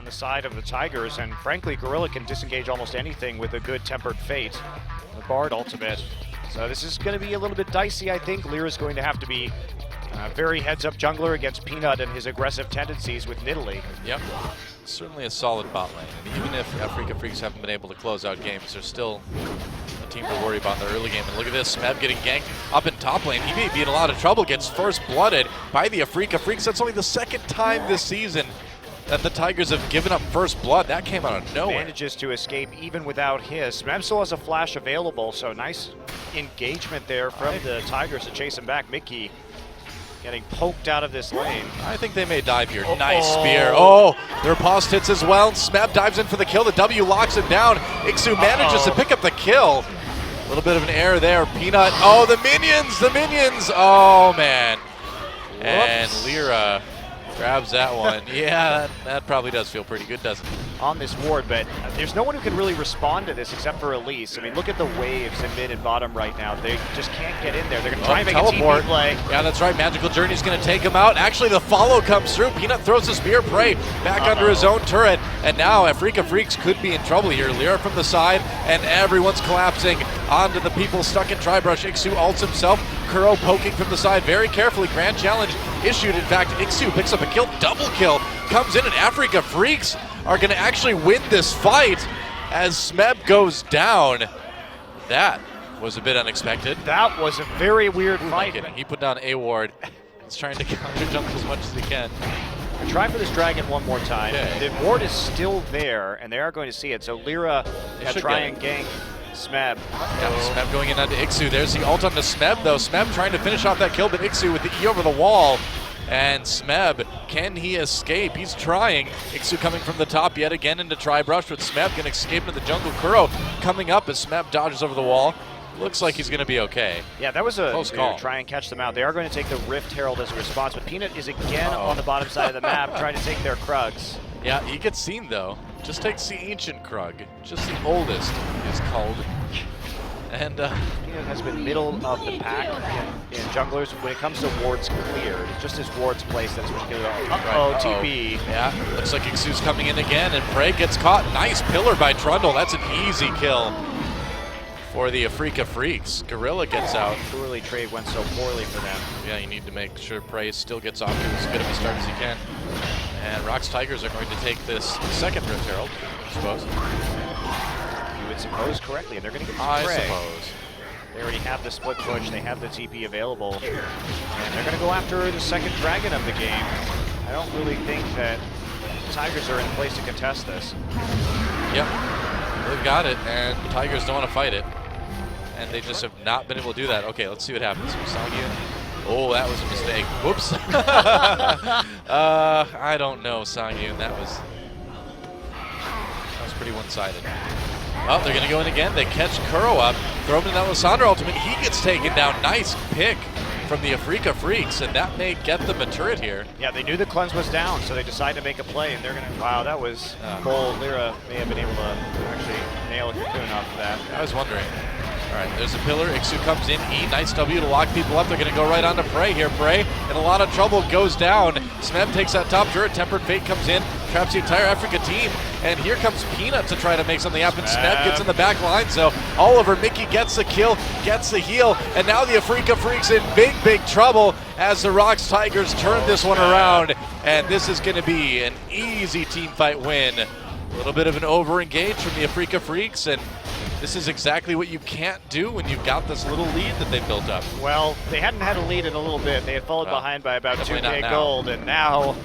on the side of the Tigers, and frankly, Gorilla can disengage almost anything with a good Tempered Fate, the Bard ultimate. So this is going to be a little bit dicey, I think. Lyra's going to have to be very heads-up jungler against Peanut and his aggressive tendencies with Nidalee. Yep, certainly a solid bot lane. And even if Afreeca Freecs haven't been able to close out games, there's still a team to worry about in the early game. And look at this, Smeb getting ganked up in top lane. He may be in a lot of trouble, gets first blooded by the Afreeca Freecs. That's only the second time this season that the Tigers have given up first blood. That came out of nowhere. Manages to escape even without his. Smeb still has a flash available, so nice engagement there from the Tigers to chase him back. Mickey getting poked out of this lane. I think they may dive here. Nice spear. Oh, their pause hits as well. Smeb dives in for the kill. The W locks him down. Ixu manages to pick up the kill. A little bit of an error there. Peanut. Oh, the minions! The minions! Oh, man. Whoops. And Lyra grabs that one. Yeah, that probably does feel pretty good, doesn't it? On this ward, but there's no one who can really respond to this except for Elise. I mean, look at the waves in mid and bottom right now. They just can't get in there. They're going to try and make teleport. a TP play. Yeah, that's right. Magical Journey's going to take him out. Actually, the follow comes through. Peanut throws the spear prey back under his own turret. And now Afreeca Freecs could be in trouble here. Lyra from the side, and everyone's collapsing onto the people stuck in Tribrush. Ixu ults himself. Kuro poking from the side very carefully. Grand challenge issued. In fact, Ixu picks up a kill. Double kill comes in, and Afreeca Freecs are going to actually win this fight as Smeb goes down. That was a bit unexpected. That was a very weird fight. He put down a ward. He's trying to counter jump as much as he can. Try for this dragon one more time. Okay. The ward is still there, and they are going to see it. So Lyra try and gank Smeb. Yeah, Smeb going in onto Ixu. There's the ult onto Smeb, though. Smeb trying to finish off that kill, but Ixu with the E over the wall. And Smeb, can he escape? He's trying. Ixu coming from the top yet again into Tribrush, but Smeb can escape into the jungle. Kuro coming up as Smeb dodges over the wall. Looks like he's going to be okay. Yeah, that was a close call. Try and catch them out. They are going to take the Rift Herald as a response, but Peanut is again on the bottom side of the map trying to take their Krugs. Yeah, he gets seen though. Just takes the ancient Krug. Just the oldest is called. And Peanut has been middle of the pack in junglers when it comes to wards cleared. It's just his wards placed that's particularly TP. Yeah, looks like Ixu's coming in again, and Prey gets caught. Nice pillar by Trundle. That's an easy kill for the Afreeca Freecs. Gorilla gets out. Surely trade went so poorly for them. Yeah, you need to make sure Prey still gets off to as good of a start as he can. And ROX Tigers are going to take this second Rift Herald, I suppose. You would suppose correctly, and they're going to get some I Prey. suppose. They already have the split push, they have the TP available, and they're going to go after the second dragon of the game. I don't really think that the Tigers are in a place to contest this. Yep, they've got it, and the Tigers don't want to fight it. And they just have not been able to do that. Okay, let's see what happens. Oh, that was a mistake. Whoops. I don't know, Sangyun. That was pretty one-sided. Oh, they're going to go in again. They catch Kuro up, throw him in that Lysandra ultimate. He gets taken down. Nice pick from the Afreeca Freecs, and that may get them a turret here. Yeah, they knew the cleanse was down, so they decided to make a play, and they're going to... Wow, that was bold. Lyra may have been able to actually nail a cocoon off of that. I was wondering. All right, there's a pillar. Ixu comes in. Nice W to lock people up. They're going to go right on to Prey here. Prey in a lot of trouble, goes down. Smeb takes that top turret. Tempered Fate comes in, traps the entire Afreeca team. And here comes Peanut to try to make something happen. Smeb gets in the back line, so Oliver Mickey gets the kill, gets the heal. And now the Afreeca Freecs in big, big trouble as the ROX Tigers turn this one around. And this is going to be an easy team fight win. A little bit of an over-engage from the Afreeca Freecs, and this is exactly what you can't do when you've got this little lead that they built up. Well, they hadn't had a lead in a little bit. They had fallen behind by about 2K gold, and now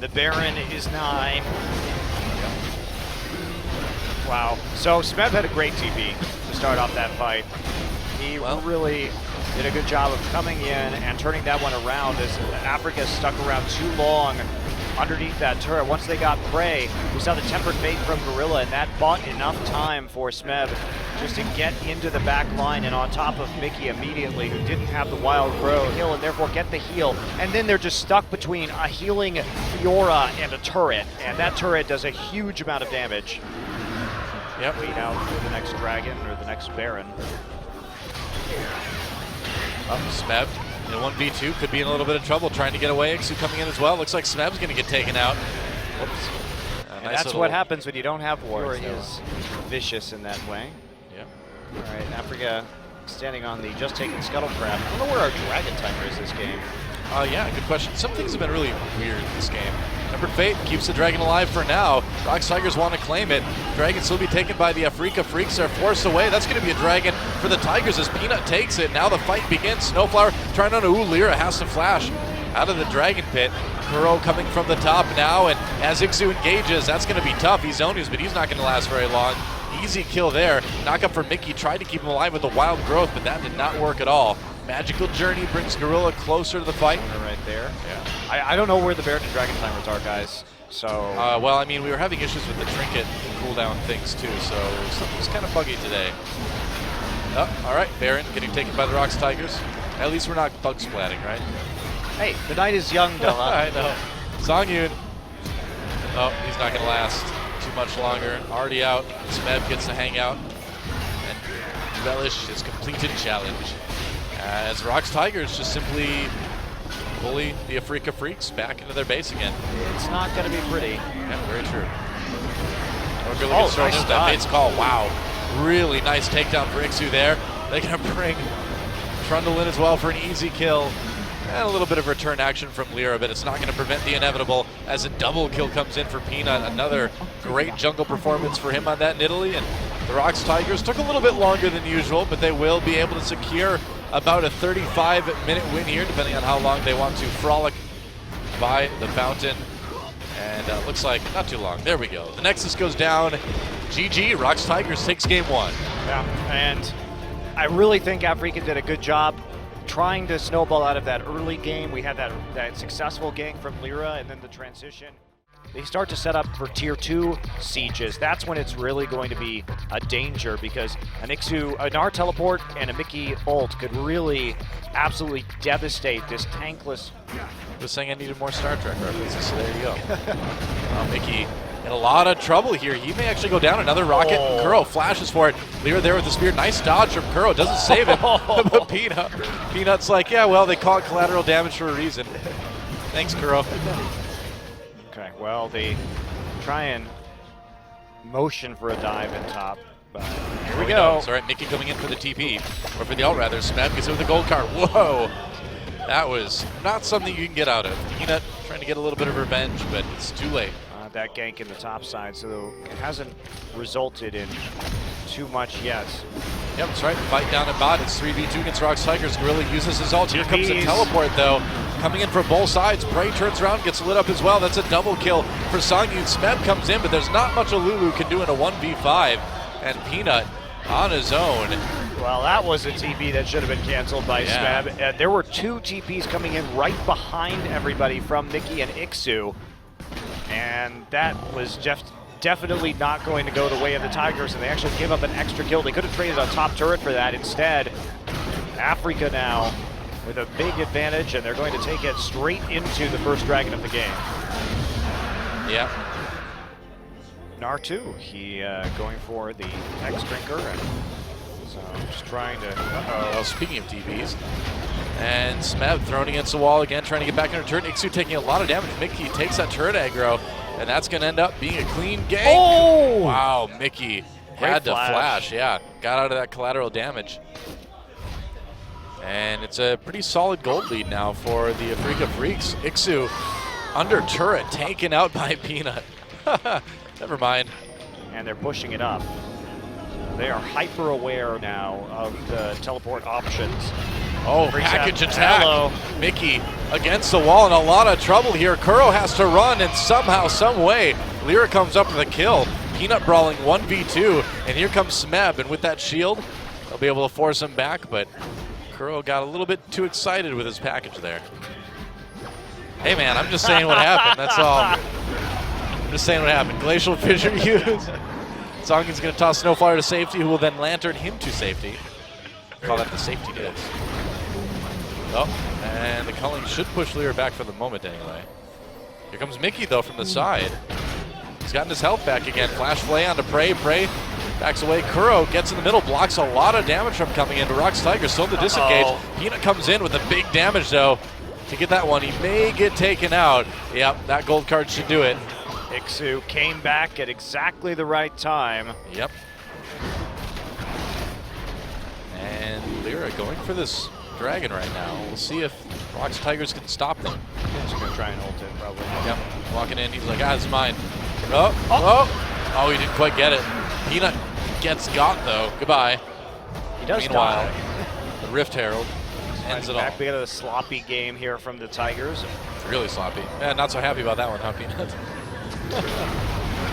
the Baron is 9. Yep. Wow. So Smeb had a great TP to start off that fight. He really did a good job of coming in and turning that one around as Afreeca stuck around too long underneath that turret. Once they got Prey, we saw the Tempered Fate from Gorilla, and that bought enough time for Smeb just to get into the back line and on top of Mickey immediately, who didn't have the Wild Grow heal, and therefore get the heal. And then they're just stuck between a healing Fiora and a turret, and that turret does a huge amount of damage. Yep. Wait out for the next dragon or the next Baron. Smeb in 1v2 could be in a little bit of trouble trying to get away. Ixu coming in as well. Looks like Smeb's going to get taken out. Whoops. And nice that's what happens when you don't have wards. He is vicious in that way. Yep. All right, Afreeca standing on the just taken Scuttle Crab. I don't know where our Dragon Timer is this game. Yeah, good question. Some things have been really weird in this game. Tempered Fate keeps the Dragon alive for now. ROX Tigers want to claim it. Dragon still be taken by the Afreeca Freecs. They're forced away. That's going to be a Dragon for the Tigers as Peanut takes it. Now the fight begins. Snowflower trying on Lyra has to flash out of the Dragon Pit. Kuro coming from the top now, and as Ixu engages, that's going to be tough. He's Zonius, but he's not going to last very long. Easy kill there. Knock up for Mickey. Tried to keep him alive with the wild growth, but that did not work at all. Magical Journey brings Gorilla closer to the fight. Right there. Yeah. I don't know where the Baron and Dragon Timers are, guys. So. Well, I mean, we were having issues with the trinket cooldown things too, so something's kind of buggy today. Oh, all right, Baron getting taken by the ROX Tigers. At least we're not bug splatting, right? Hey, the night is young, Della. I know. Songyun. Oh, he's not going to last too much longer. Already out. Smeb gets to hang out. And Relish has completed challenge. As ROX Tigers just simply bully the Afreeca Freecs back into their base again. It's not going to be pretty. Yeah, very true. Nice that Bates call. Wow. Really nice takedown for Ixu there. They're going to bring Trundle in as well for an easy kill. And a little bit of return action from Lyra, but it's not going to prevent the inevitable as a double kill comes in for Peanut. Another great jungle performance for him on that in Italy. And the ROX Tigers took a little bit longer than usual, but they will be able to secure about a 35-minute win here, depending on how long they want to frolic by the fountain. And looks like not too long. There we go. The Nexus goes down. GG, ROX Tigers takes game 1. Yeah, and I really think Afreeca did a good job trying to snowball out of that early game. We had that successful gank from Lyra, and then the transition. They start to set up for tier 2 sieges. That's when it's really going to be a danger, because an Ixu, an R teleport, and a Mickey ult could really absolutely devastate this tankless. I was saying I needed more Star Trek references, so there you go. Mickey in a lot of trouble here. He may actually go down. Another rocket. And Kuro flashes for it. Lyra there with the spear. Nice dodge from Kuro. Doesn't save him. But Peanut's like, yeah, well, they call it collateral damage for a reason. Thanks, Kuro. Okay, well, they try and motion for a dive in top. But here we go. All right, Mickey coming in for the TP, or for the ult rather. Smeb gets it with the gold card. Whoa! That was not something you can get out of. Peanut trying to get a little bit of revenge, but it's too late. That gank in the top side, so it hasn't resulted in too much yet. Yep, that's right. Fight down in bot. It's 3v2 against ROX Tigers. Gorilla uses his ult. Here comes the teleport, though. Coming in from both sides. Prey turns around, gets lit up as well. That's a double kill for Songyun. Smeb comes in, but there's not much a Lulu can do in a 1v5. And Peanut on his own. Well, that was a TP that should have been canceled by Smeb. There were 2 TPs coming in right behind everybody from Mickey and Ixu. And that was just definitely not going to go the way of the Tigers, and they actually gave up an extra kill. They could have traded a top turret for that. Instead, Afreeca now with a big advantage, and they're going to take it straight into the first dragon of the game. Yeah. Nar2, he going for the X-Drinker, and so just trying to, Well, speaking of TVs, and Smeb thrown against the wall again, trying to get back into turret. Ixu taking a lot of damage. Mickey takes that turret aggro, and that's going to end up being a clean game. Oh! Wow, Mickey had to flash. Yeah, got out of that collateral damage. And it's a pretty solid gold lead now for the Afreeca Freecs. Ixu under turret, taken out by Peanut. Never mind. And they're pushing it up. They are hyper aware now of the teleport options. Oh, package attack. Hello. Mickey against the wall in a lot of trouble here. Kuro has to run, and somehow, some way, Lyra comes up with a kill. Peanut brawling 1v2, and here comes Smeb, and with that shield, they'll be able to force him back, but Kuro got a little bit too excited with his package there. Hey man, I'm just saying what happened, that's all. I'm just saying what happened. Glacial Fissure used. Songyun's going to toss Snowflower to safety, who will then lantern him to safety. Call that the safety dance. Oh, and the culling should push Lyra back for the moment anyway. Here comes Mickey though from the side. He's gotten his health back again. Flash Flay onto Prey. Prey backs away. Kuro gets in the middle, blocks a lot of damage from coming in. ROX Tigers still in the disengage. Peanut comes in with a big damage though. To get that one, he may get taken out. Yep, that gold card should do it. Ixu came back at exactly the right time. Yep. And Lyra going for this dragon right now. We'll see if ROX Tigers can stop them. He's going to try and ult in, probably. Yep. Walking in, he's like, it's mine. Oh, he didn't quite get it. Peanut got, though. Goodbye. He does. Meanwhile, the Rift Herald ends it all. We got a sloppy game here from the Tigers. Really sloppy. Yeah, not so happy about that one, huh, Peanut?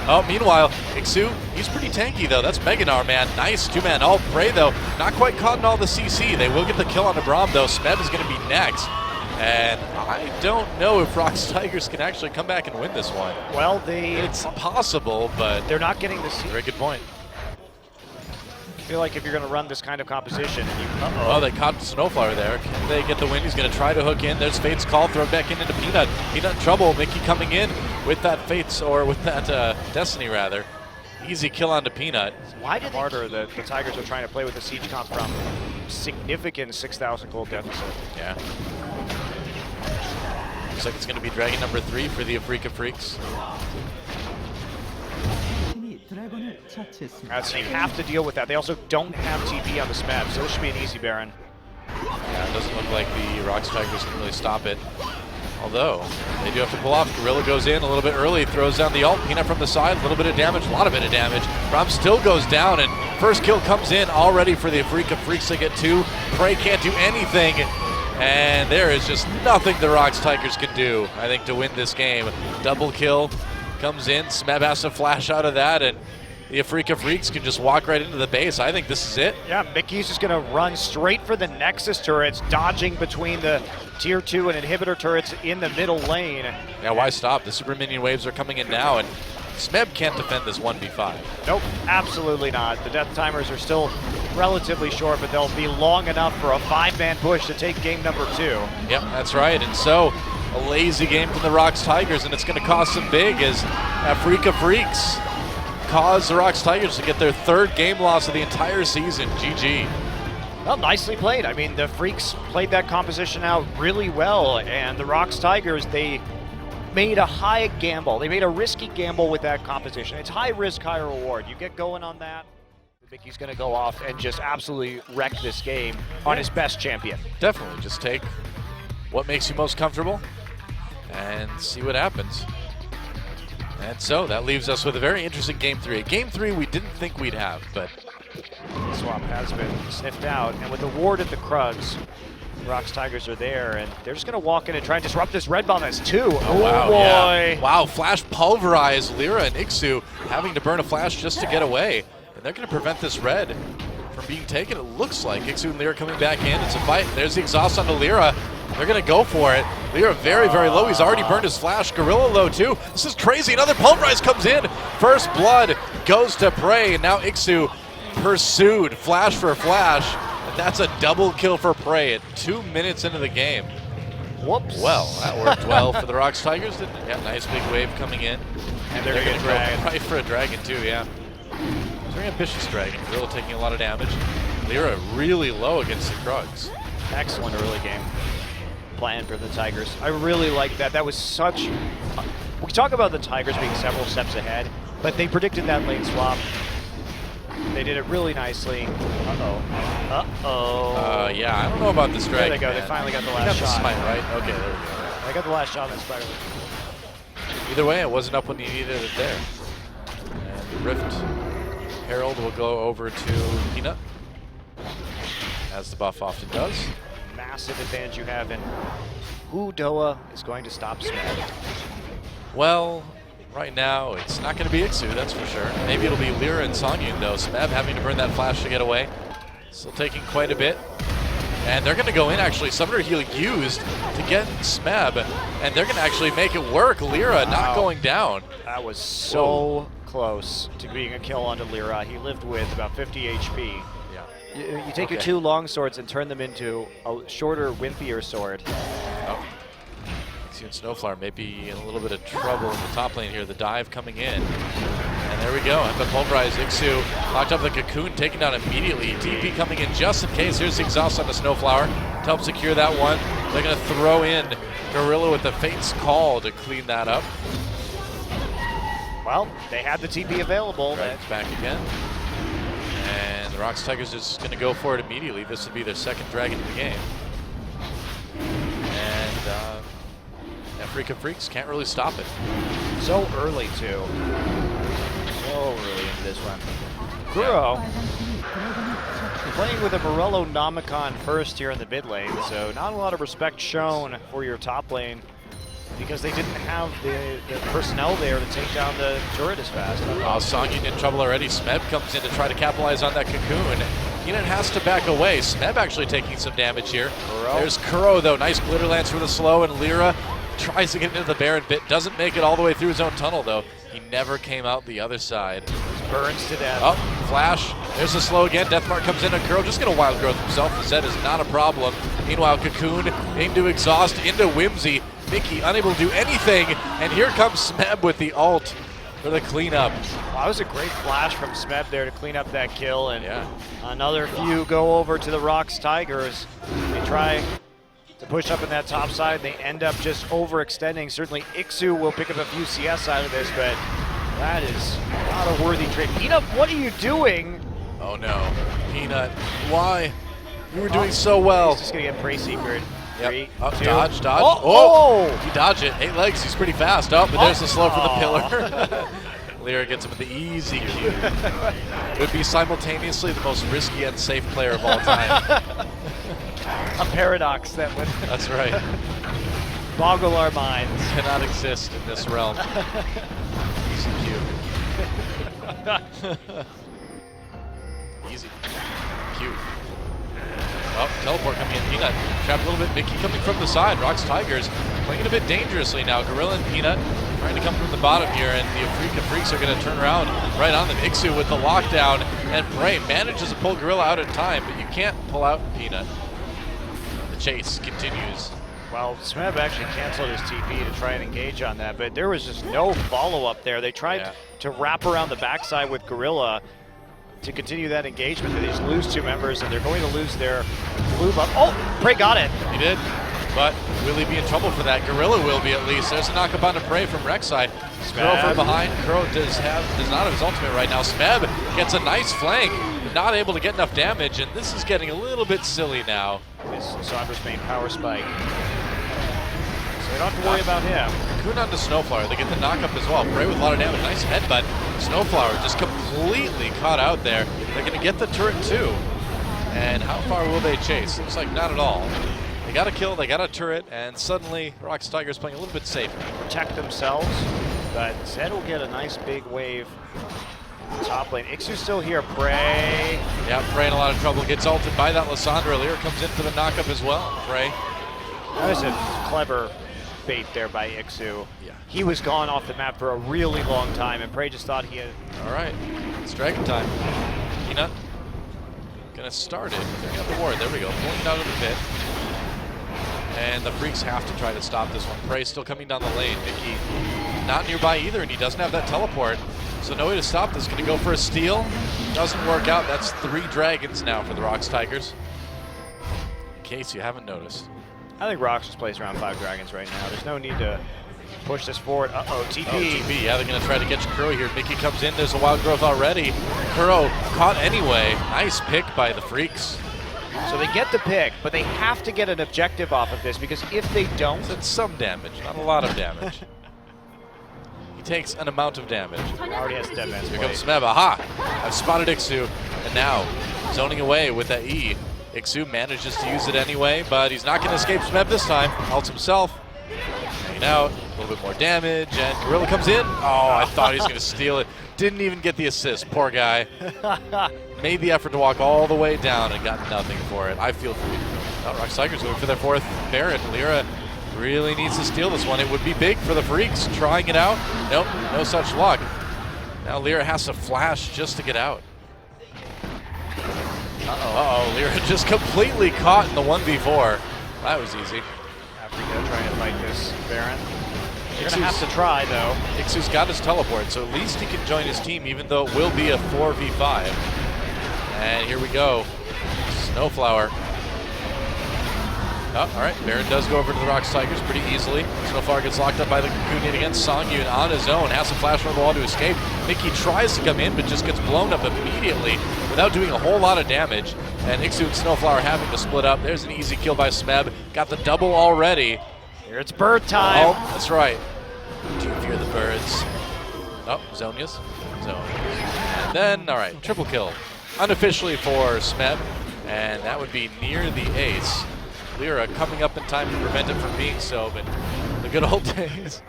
Oh, meanwhile, Ixu, he's pretty tanky, though. That's Meganar, man. Nice two-man ult. Prey, though, not quite caught in all the CC. They will get the kill on the Braum, though. Smeb is going to be next. And I don't know if ROX Tigers can actually come back and win this one. Well, it's possible, but they're not getting the CC. Very good point. I feel like if you're going to run this kind of composition, and you, oh, they caught Snowflower there. Can they get the win? He's going to try to hook in. There's Fate's call, throw it back into Peanut. Peanut in trouble. Mickey coming in with that Fate's, or with that Destiny rather. Easy kill onto Peanut. Why did harder that the Tigers are trying to play with the siege comp from significant 6,000 gold deficit? Yeah. Looks like it's going to be Dragon number 3 for the Afreeca Freecs. So you have to deal with that. They also don't have TP on the SMAP, so this should be an easy Baron. Yeah, it doesn't look like the ROX Tigers can really stop it. Although, they do have to pull off. Gorilla goes in a little bit early, throws down the ult. Peanut from the side, a little bit of damage, a lot of damage. Braum still goes down, and first kill comes in already for the Afreeca Freecs to get 2. Prey can't do anything, and there is just nothing the ROX Tigers can do, I think, to win this game. Double kill comes in. Smeb has to flash out of that, and the Afreeca Freecs can just walk right into the base. I think this is it. Yeah, Mickey's just going to run straight for the Nexus turrets, dodging between the Tier 2 and Inhibitor turrets in the middle lane. Yeah, why stop? The Super Minion waves are coming in now, and Smeb can't defend this 1v5. Nope, absolutely not. The death timers are still relatively short, but they'll be long enough for a 5-man push to take game number 2. Yep, that's right. And so, a lazy game from the ROX Tigers, and it's going to cost them big as Afreeca Freecs cause the ROX Tigers to get their 3rd game loss of the entire season. GG. Well, nicely played. I mean, the Freecs played that composition out really well, and the ROX Tigers, they made a high gamble. They made a risky gamble with that composition. It's high risk, high reward. You get going on that, Mickey's going to go off and just absolutely wreck this game on his best champion. Definitely. Just take what makes you most comfortable and see what happens. And so that leaves us with a very interesting Game 3. Game 3 we didn't think we'd have, but swap has been sniffed out. And with the ward at the Krugs, the ROX Tigers are there, and they're just going to walk in and try and disrupt this red bomb as 2. Oh, wow, boy. Yeah. Wow, flash pulverized. Lyra and Ixu having to burn a flash just to get away. And they're going to prevent this red from being taken, it looks like. Ixu and Lyra coming back in. It's a fight. There's the exhaust onto Lyra. They're going to go for it. Lyra very, very low. He's already burned his flash. Gorilla low too. This is crazy. Another pulverize comes in. First blood goes to Prey, and now Ixu pursued. Flash for flash. And that's a double kill for Prey at 2 minutes into the game. Whoops. Well, that worked well for the ROX Tigers, didn't it? Yeah, nice big wave coming in. And they're going to go right for a dragon too, yeah. Very ambitious dragon. Gorilla taking a lot of damage. Lyra really low against the Krugs. Excellent early game plan for the Tigers. I really like that. That was such... we talk about the Tigers being several steps ahead, but they predicted that lane swap. They did it really nicely. Uh-oh. Uh-oh. Yeah, I don't know about this dragon. There they go. Man. They finally got the last shot. Smite, right? Okay, there we go. They got the last shot on Spider. Either way, it wasn't up when you needed it there. And the Rift Herald will go over to Peanut, as the buff often does. Massive advantage you have in who Doa is going to stop Smeb. Well, right now it's not going to be Ixu, that's for sure. Maybe it'll be Lyra and Songyun though. Smeb having to burn that flash to get away. Still taking quite a bit. And they're going to go in actually. Summoner Heal used to get Smeb, and they're going to actually make it work. Lyra not going down. That was so close to being a kill onto Lyra. He lived with about 50 HP. You take your 2 long swords and turn them into a shorter, wimpier sword. Oh. Ixu and Snowflower may be in a little bit of trouble in the top lane here. The dive coming in. And there we go. And the pulverize Ixu locked up the cocoon, taken down immediately. TP coming in just in case. Here's the exhaust on the Snowflower to help secure that one. They're going to throw in Gorilla with the Fate's Call to clean that up. Well, they had the TP available. It's back again. And the ROX Tigers is going to go for it immediately. This would be their second dragon of the game. And Afreeca Freecs can't really stop it. So early, too. So early into this one. Kuro playing with a Morello Nomicon first here in the mid lane, so not a lot of respect shown for your top lane because they didn't have the personnel there to take down the turret as fast. Songin in trouble already. Smeb comes in to try to capitalize on that cocoon. Keenan has to back away. Smeb actually taking some damage here. There's Kuro though, nice glitter lance for the slow, and Lyra tries to get into the Baron bit, doesn't make it all the way through his own tunnel though. He never came out the other side. Burns to death. Oh, flash. There's the slow again. Deathmark comes in, and Kuro just gonna wild growth himself. The Zed is not a problem. Meanwhile, Cocoon into exhaust, into Whimsy. Mickey unable to do anything, and here comes Smeb with the ult for the cleanup. Well, that was a great flash from Smeb there to clean up that kill, and another few go over to the ROX Tigers. They try to push up in that top side. They end up just overextending. Certainly Ixu will pick up a few CS out of this, but that is not a worthy trade. Peanut, what are you doing? Oh no, Peanut, why? You were doing so well. He's just gonna get prey secret. Yep. 3, 2. Dodge. Oh! He dodged it. 8 legs, he's pretty fast. Oh, but there's the slow for the pillar. Lyra gets him with the easy Q. Would be simultaneously the most risky and safe player of all time. A paradox that would That's right. boggle our minds. Cannot exist in this realm. Easy Q. Easy. Q. Oh, teleport coming in. Peanut trapped a little bit. Mickey coming from the side. ROX Tigers playing a bit dangerously now. Gorilla and Peanut trying to come from the bottom here, and the Afreeca Freecs are going to turn around right on them. Ixu with the lockdown, and Bray manages to pull Gorilla out in time, but you can't pull out Peanut. The chase continues. Well, Smeb actually canceled his TP to try and engage on that, but there was just no follow-up there. They tried to wrap around the backside with Gorilla to continue that engagement, but they just lose 2 members, and they're going to lose their blue buff. Oh, Prey got it. He did, but will he be in trouble for that? Gorilla will be at least. There's a knock-up on to Prey from Rek'Sai. Kuro from behind. Kuro does not have his ultimate right now. Smeb gets a nice flank, but not able to get enough damage, and this is getting a little bit silly now. This Sandra's main power spike. So we don't have to worry about him. Cocoon onto Snowflower. They get the knockup as well. Prey with a lot of damage. Nice headbutt. Snowflower just completely caught out there. They're going to get the turret too. And how far will they chase? Looks like not at all. They got a kill, they got a turret, and suddenly ROX Tigers playing a little bit safer. Protect themselves, but Zed will get a nice big wave. Top lane. Ixu's still here. Prey. Yeah, Prey in a lot of trouble. Gets ulted by that Lissandra. Lyra comes in for the knockup as well. Prey. That was a clever bait there by Ixu. Yeah. He was gone off the map for a really long time, and Prey just thought he had... All right, it's dragon time. Peanut gonna start it. They're gonna have the ward. There we go. Pulling it out of the pit. And the Freecs have to try to stop this one. Prey still coming down the lane. Mickey not nearby either, and he doesn't have that teleport. So no way to stop this. Gonna go for a steal. Doesn't work out. That's 3 dragons now for the ROX Tigers. In case you haven't noticed. I think ROX just plays around 5 dragons right now. There's no need to push this forward. Uh-oh, TP. Oh, TP. Yeah, they're going to try to get Kuro here. Mickey comes in. There's a wild growth already. Kuro caught anyway. Nice pick by the Freecs. So they get the pick, but they have to get an objective off of this, because if they don't... That's some damage, not a lot of damage. He takes an amount of damage. He already has dead man's Here blade. comes Smeb. Aha! I've spotted Ixu. And now, zoning away with that E. Ixu manages to use it anyway, but he's not going to escape Smeb this time. Ults himself. Hanging out. A little bit more damage, and Gorilla comes in. Oh, I thought he was going to steal it. Didn't even get the assist. Poor guy. Made the effort to walk all the way down and got nothing for it. I feel for you. Now ROX Tigers going for their 4th Baron. Lyra really needs to steal this one. It would be big for the Freecs. Trying it out. Nope, no such luck. Now Lyra has to flash just to get out. Uh-oh, Lyra just completely caught in the 1v4. That was easy. Afreeca trying to fight this Baron. You're going to have to try, though. Ixu's got his teleport, so at least he can join his team, even though it will be a 4v5. And here we go. Snowflower. Oh, all right, Baron does go over to the ROX Tigers pretty easily. Snowflower gets locked up by the Cocoon yet again. Songyun on his own, has to flash from the wall to escape. Mickey tries to come in, but just gets blown up immediately without doing a whole lot of damage. And Ixu and Snowflower having to split up. There's an easy kill by Smeb. Got the double already. Here it's bird time. Oh, that's right. Do fear the birds. Oh, Zonia's. And then, all right, triple kill. Unofficially for Smeb. And that would be near the ace. Lyra coming up in time to prevent it from being so, but the good old days.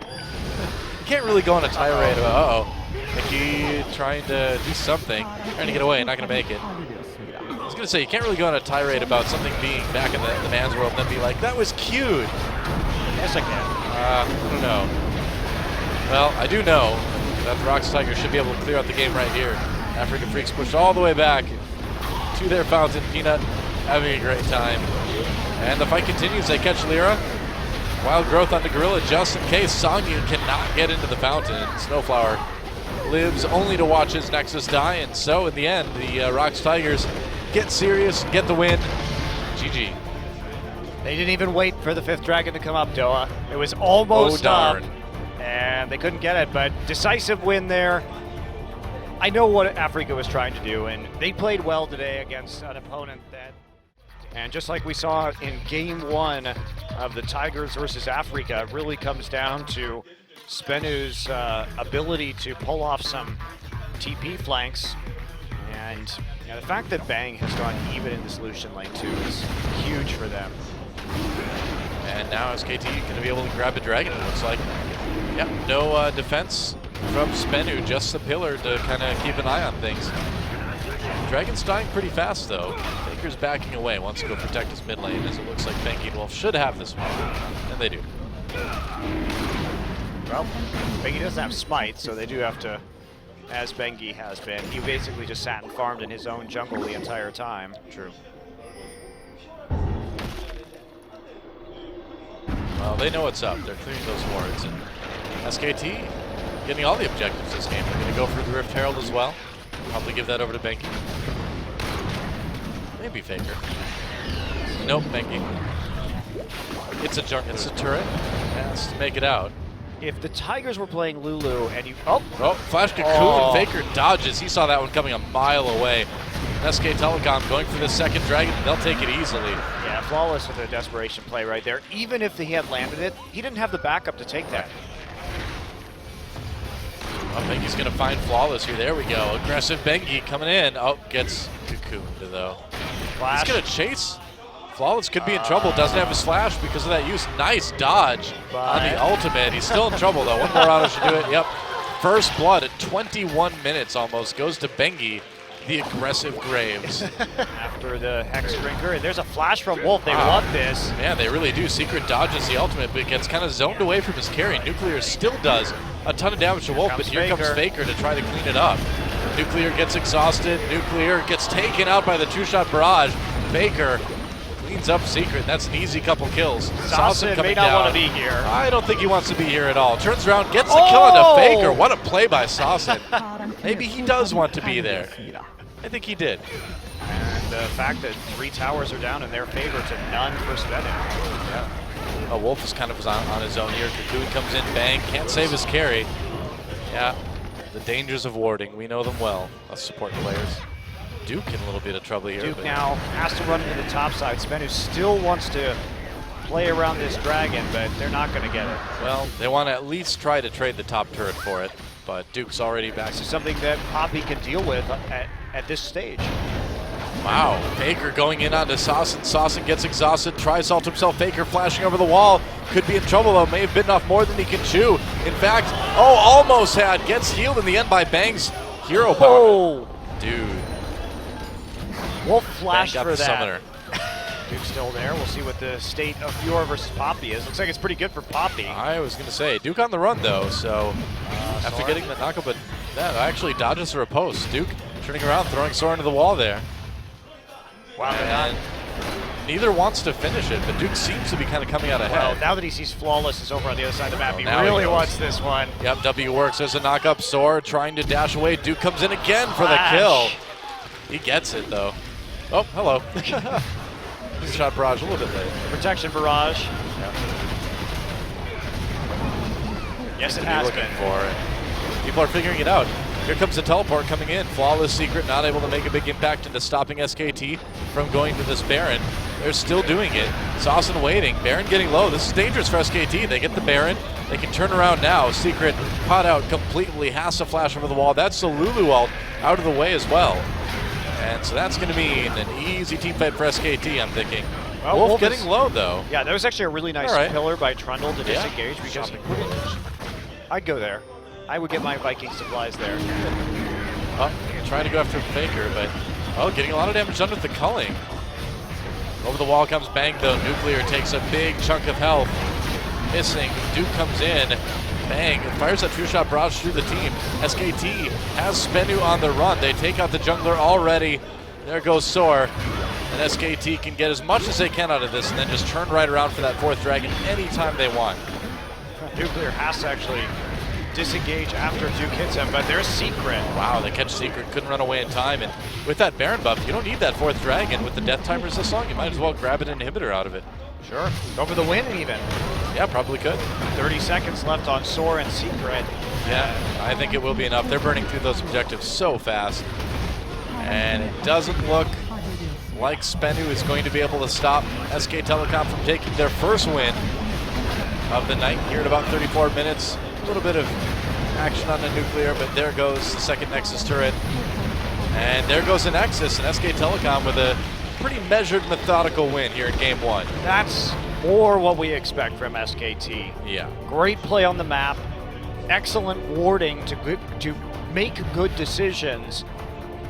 You can't really go on a tirade about, Mickey trying to do something, trying to get away, not going to make it. I was going to say, you can't really go on a tirade about something being back in the man's world and then be like, that was cute. Yes, I can. I don't know. Well, I do know that the ROX Tigers should be able to clear out the game right here. Afreeca Freecs pushed all the way back to their fountain. Peanut having a great time. And the fight continues. They catch Lyra. Wild growth onto Gorilla just in case. Songyun cannot get into the fountain. Snowflower lives only to watch his Nexus die. And so in the end, the ROX Tigers get serious, get the win. GG. They didn't even wait for the 5th dragon to come up, Doa. It was almost up. And they couldn't get it, but decisive win there. I know what Afreeca was trying to do, and they played well today against an opponent that... And just like we saw in Game 1 of the Tigers versus Afreeca, it really comes down to SBENU's ability to pull off some TP flanks. And the fact that Bang has gone even in the solution lane too is huge for them. And now SKT going to be able to grab a dragon, it looks like. Yep, no defense from SBENU, just the pillar to kind of keep an eye on things. Dragon's dying pretty fast though. Faker's backing away, wants to go protect his mid lane, as it looks like Bengi and Wolf should have this one. And they do. Well, Bengi doesn't have smite, so they do have to, as Bengi has been. He basically just sat and farmed in his own jungle the entire time. True. Well, they know what's up. They're clearing those wards. And SKT getting all the objectives this game. They're going to go for the Rift Herald as well. Probably give that over to Bengi. Maybe Faker. Nope, Bengi. It's a turret. Has to make it out. If the Tigers were playing Lulu and you... Oh, flash Cocoon. Faker dodges. He saw that one coming a mile away. SK Telecom going for the second dragon. They'll take it easily. Yeah, flawless with a desperation play right there. Even if he had landed it, he didn't have the backup to take that. I think he's going to find flawless here. There we go. Aggressive Bengi coming in. Oh, gets Cocooned though. Flash. He's going to chase. Flawless could be in trouble. Doesn't have his flash because of that use. Nice dodge on the ultimate. He's still in trouble though. One more auto should do it. Yep. First blood at 21 minutes almost goes to Bengi, the aggressive Graves. After the Hex Drinker. And there's a flash from Wolf. They want this. Yeah, they really do. Secret dodges the ultimate, but gets kind of zoned away from his carry. Nuclear still does a ton of damage to Wolf, but here comes Faker to try to clean it up. Nuclear gets exhausted. Nuclear gets taken out by the two-shot barrage. Faker cleans up Secret. That's an easy couple kills. Saucin may not want to be here. I don't think he wants to be here at all. Turns around, gets the kill onto Faker. What a play by Saucin. Maybe he does want to be there. I think he did. And the fact that 3 towers are down in their favor to none for SBENU. Yeah. Wolf is kind of on his own here. Cocoon comes in, bang, can't save his carry. Yeah, the dangers of warding, we know them well, us support players. Duke in a little bit of trouble here. Duke now has to run into the top side. SBENU still wants to play around this dragon, but they're not going to get it. Well, they want to at least try to trade the top turret for it, but Duke's already back. This is something that Poppy can deal with at this stage. Wow, Faker going in onto Saucin. Saucin gets exhausted, tries to ult himself. Faker flashing over the wall. Could be in trouble though, may have bitten off more than he can chew. In fact, almost had. Gets healed in the end by Bang's hero power. Oh, dude. Wolf flashed Bang got for the that. Summoner. Duke's still there. We'll see what the state of Fiora versus Poppy is. Looks like it's pretty good for Poppy. I was going to say, Duke on the run though, so after getting the knockup, but that actually dodges a riposte. Duke turning around, throwing Sora into the wall there. Wow, and neither wants to finish it, but Duke seems to be kind of coming out ahead. Well, now that he sees Flawless is over on the other side of the map, he really wants this one. Yep, W works. There's a knock-up. Sora trying to dash away. Duke comes in again for the kill. He gets it, though. Oh, hello. Shot barrage a little bit late. Protection barrage. Yep. Yes, it has been. For it. People are figuring it out. Here comes the teleport coming in. Flawless Secret not able to make a big impact into stopping SKT from going to this Baron. They're still doing it. Saucin waiting. Baron getting low. This is dangerous for SKT. They get the Baron. They can turn around now. Secret caught out completely. Has to flash over the wall. That's the Lulu ult out of the way as well. And so that's going to mean an easy team fight for SKT, I'm thinking. Well, Wolf getting low, though. Yeah, that was actually a really nice pillar by Trundle to disengage because I'd go there. I would get my Viking supplies there. Oh, trying to go after Faker, but getting a lot of damage done with the culling. Over the wall comes Bang, though. Nuclear takes a big chunk of health. Missing. Duke comes in. Bang fires that two-shot barrage through the team. SKT has SBENU on the run. They take out the jungler already. There goes Soar. And SKT can get as much as they can out of this and then just turn right around for that fourth dragon anytime they want. Nuclear has to actually disengage after Duke hits him, but there's Secret. Wow, they catch Secret, couldn't run away in time, and with that Baron buff, you don't need that fourth dragon. With the death timers this long, you might as well grab an inhibitor out of it. Sure, go for the win even. Yeah, probably could. 30 seconds left on Soar and Secret. Yeah, I think it will be enough. They're burning through those objectives so fast. And it doesn't look like SBENU is going to be able to stop SK Telecom from taking their first win of the night here at about 34 minutes. A little bit of action on the Nuclear, but there goes the second Nexus turret. And there goes the Nexus, and SK Telecom with a pretty measured, methodical win here in Game 1. That's more what we expect from SKT. Yeah. Great play on the map, excellent warding to make good decisions,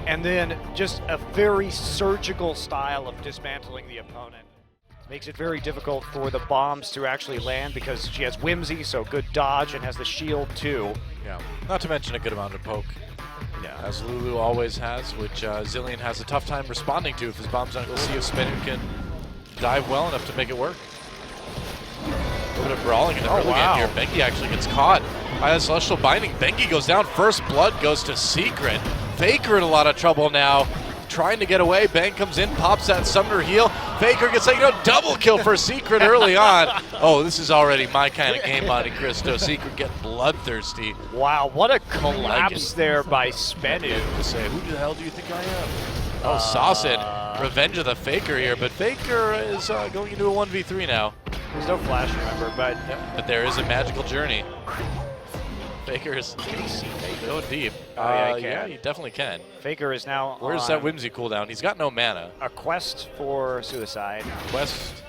and then just a very surgical style of dismantling the opponent. Makes it very difficult for the bombs to actually land because she has Whimsy, so good dodge, and has the shield too. Yeah, not to mention a good amount of poke. Yeah, as Lulu always has, which Zilean has a tough time responding to if his bombs aren't. We'll see if SBENU can dive well enough to make it work. A little bit of brawling in the early game here. Bengi actually gets caught by the Celestial Binding. Bengi goes down. First blood goes to Secret. Faker in a lot of trouble now. Trying to get away. Bang comes in, pops that Summoner heal. Faker gets double kill for Secret early on. Oh, this is already my kind of game, Monte Cristo. Secret getting bloodthirsty. Wow, what a collapse there by SBENU. To say, who the hell do you think I am? Oh, Saucin, revenge of the Faker here, but Faker is going into a 1v3 now. There's no flash, remember, but there is a magical journey. Faker is go deep. Yeah, he definitely can. Faker is now Where's that Whimsy cooldown? He's got no mana. A quest for suicide. Quest.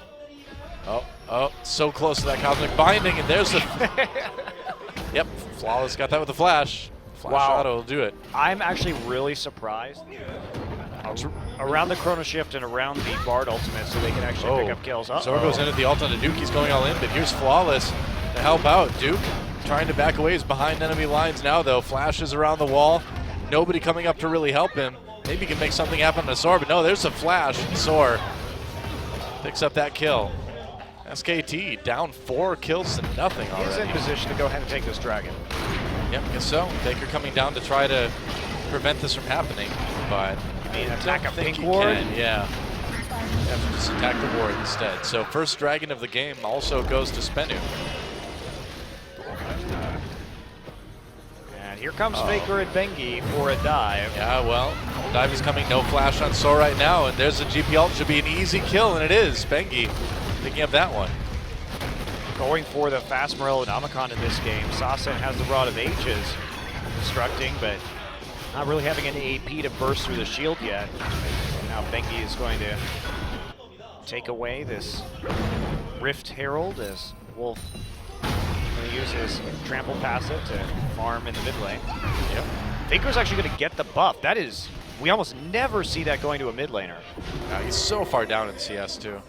Oh, so close to that Cosmic Binding, and there's the... Yep, Flawless got that with the flash. Flash auto will do it. I'm actually really surprised. Around the Chrono Shift and around the Bard ultimate so they can actually pick up kills. Zor goes into the ult on the Duke. He's going all in, but here's Flawless to help out. Duke trying to back away. He's behind enemy lines now, though. Flashes around the wall. Nobody coming up to really help him. Maybe he can make something happen to Soar, but no, there's a flash. Soar picks up that kill. SKT down 4 kills to nothing already. He's in position to go ahead and take this dragon. Yep, guess so. Faker coming down to try to prevent this from happening, but attack a pink ward? Yeah. Have to just attack the ward instead. So first dragon of the game also goes to SBENU. And here comes Faker and Bengi for a dive. Yeah, well, dive is coming. No flash on Soar right now, and there's a GP ult. Should be an easy kill, and it is. Bengi picking up that one. Going for the fast Morello and Omicron in this game. Saucin has the Rod of Ages constructing, but not really having any AP to burst through the shield yet. And now Bengi is going to take away this Rift Herald as Wolf going to use his trample passive to farm in the mid lane. Yep. Faker's actually going to get the buff. That is, we almost never see that going to a mid laner. He's so far down in CS too.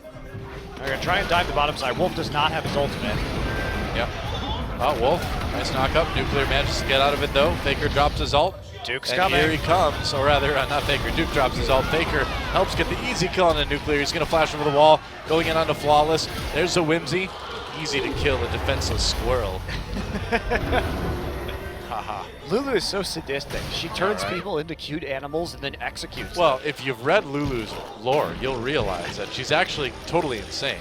They're going to try and dive the bottom side. Wolf does not have his ultimate. Yep. Oh, Wolf, nice knock up. Nuclear manages to get out of it though. Faker drops his ult. Duke's and coming. Here he comes, or rather, not Faker. Duke drops his ult. Faker helps get the easy kill on the Nuclear. He's going to flash over the wall, going in onto Flawless. There's a Whimsy. Easy to kill a defenseless squirrel. Haha. Lulu is so sadistic. She turns right. people into cute animals and then executes Well, them. if you've read Lulu's lore, you'll realize that she's actually totally insane.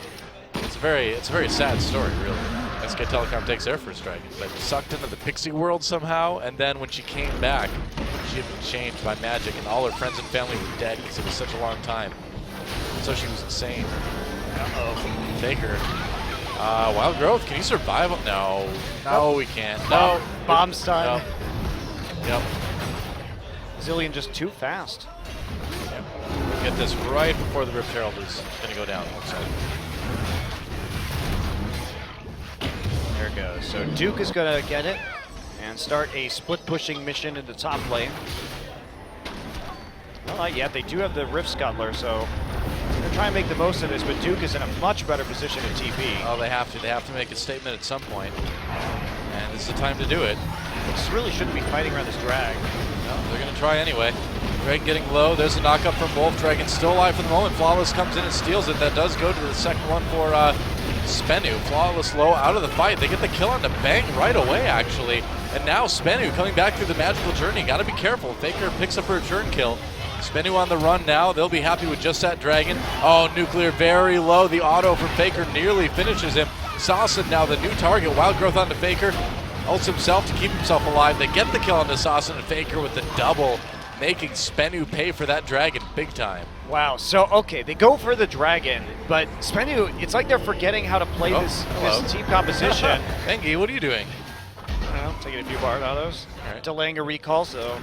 It's a very sad story, really. SK Telecom takes their first dragon, but sucked into the pixie world somehow, and then when she came back, she had been changed by magic, and all her friends and family were dead because it was such a long time. So she was insane. Uh-oh. Faker. Wild Growth, can you survive? No. No, we can't. No. Bomb stun. No. Yep. Zillion just too fast. Yep. We'll get this right before the Rift Herald is going to go down. Looks like. There it goes. So Duke is going to get it and start a split pushing mission in the top lane. Well, not yet. They do have the Rift Scuttler, so they're trying to make the most of this, but Duke is in a much better position in TP. Oh, they have to. They have to make a statement at some point. And this is the time to do it. They just really shouldn't be fighting around this drag. No, they're going to try anyway. Dragon getting low. There's a knockup from Wolf. Dragon still alive for the moment. Flawless comes in and steals it. That does go to the second one for SBENU. Flawless low out of the fight. They get the kill on the Bang right away, actually. And now SBENU coming back through the magical journey. Got to be careful. Faker picks up her return kill. SBENU on the run now. They'll be happy with just that dragon. Oh, Nuclear very low. The auto from Faker nearly finishes him. Sawson now the new target. Wild Growth onto Faker. Ults himself to keep himself alive. They get the kill onto Sawson, and Faker with the double, making SBENU pay for that dragon big time. Wow, so okay, they go for the dragon, but SBENU, it's like they're forgetting how to play this team composition. Engie, what are you doing? I don't know, taking a few bars out of those. Right. Delaying a recall, so.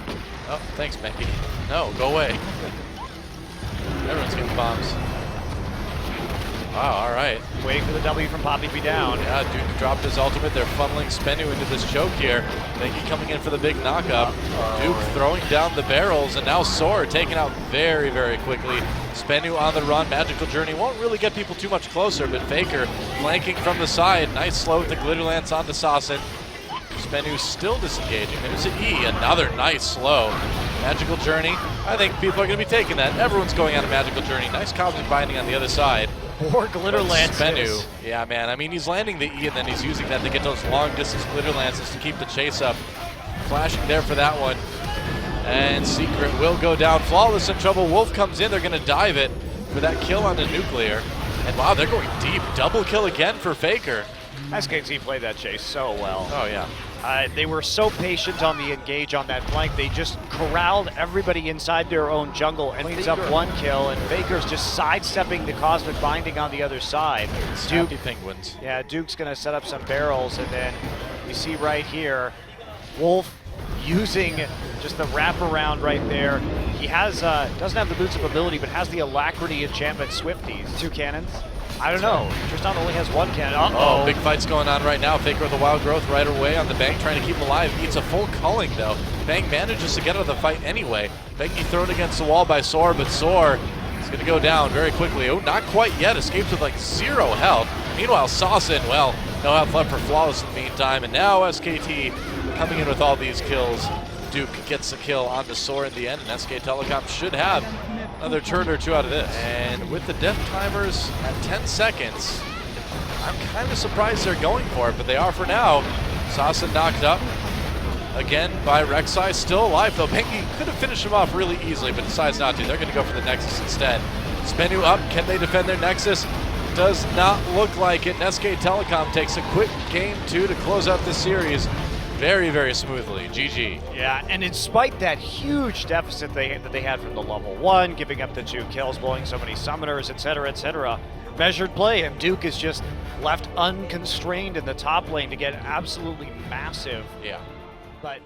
Oh, thanks, Mengi. No, go away. Everyone's getting bombs. Wow, all right. Waiting for the W from Poppy to be down. Yeah, Duke dropped his ultimate. They're funneling SBENU into this choke here. Mengi coming in for the big knockup. Duke throwing down the barrels, and now Soar taken out very, very quickly. SBENU on the run. Magical Journey won't really get people too much closer, but Faker flanking from the side. Nice slow with the Glitter Lance onto Sawson. SBENU still disengaging. There's an E, another nice slow. Magical Journey. I think people are going to be taking that. Everyone's going on a Magical Journey. Nice Cosmic Binding on the other side. More Glitter Lances. SBENU, yeah, man. I mean, he's landing the E, and then he's using that to get those long-distance Glitter Lances to keep the chase up. Flashing there for that one. And Secret will go down. Flawless in trouble. Wolf comes in. They're going to dive it for that kill on the Nuclear. And wow, they're going deep. Double kill again for Faker. SKT played that chase so well. Oh, yeah. They were so patient on the engage on that flank. They just corralled everybody inside their own jungle and cleans up one kill, and Faker's just sidestepping the Cosmic Binding on the other side. Duke Penguins. Yeah, Duke's going to set up some barrels, and then we see right here, Wolf using just the wraparound right there. He has doesn't have the Boots of Ability, but has the Alacrity Enchantment Swifties. 2 cannons. I don't know. Tristan only has 1 cannon. Uh-oh. Oh, big fight's going on right now. Faker with the Wild Growth right away on the Bang, trying to keep him alive. Eats a full culling, though. Bang manages to get out of the fight anyway. Bengi thrown against the wall by Soar, but Soar is going to go down very quickly. Oh, not quite yet. Escapes with like 0 health. Meanwhile, Sawson, well, no health left for Flawless in the meantime. And now SKT coming in with all these kills. Duke gets the kill on the Soar in the end, and SK Telecom should have another turn or 2 out of this. And with the death timers at 10 seconds, I'm kind of surprised they're going for it, but they are for now. Sawson knocked up again by Rek'Sai, still alive though. Bengi could have finished him off really easily, but decides not to. They're going to go for the Nexus instead. SBENU up, can they defend their Nexus? Does not look like it. And SK Telecom takes a quick game 2 to close out this series very, very smoothly. GG. Yeah, and in spite that huge deficit that they had from the level 1, giving up the 2 kills, blowing so many summoners, etc., measured play, and Duke is just left unconstrained in the top lane to get absolutely massive. Yeah. But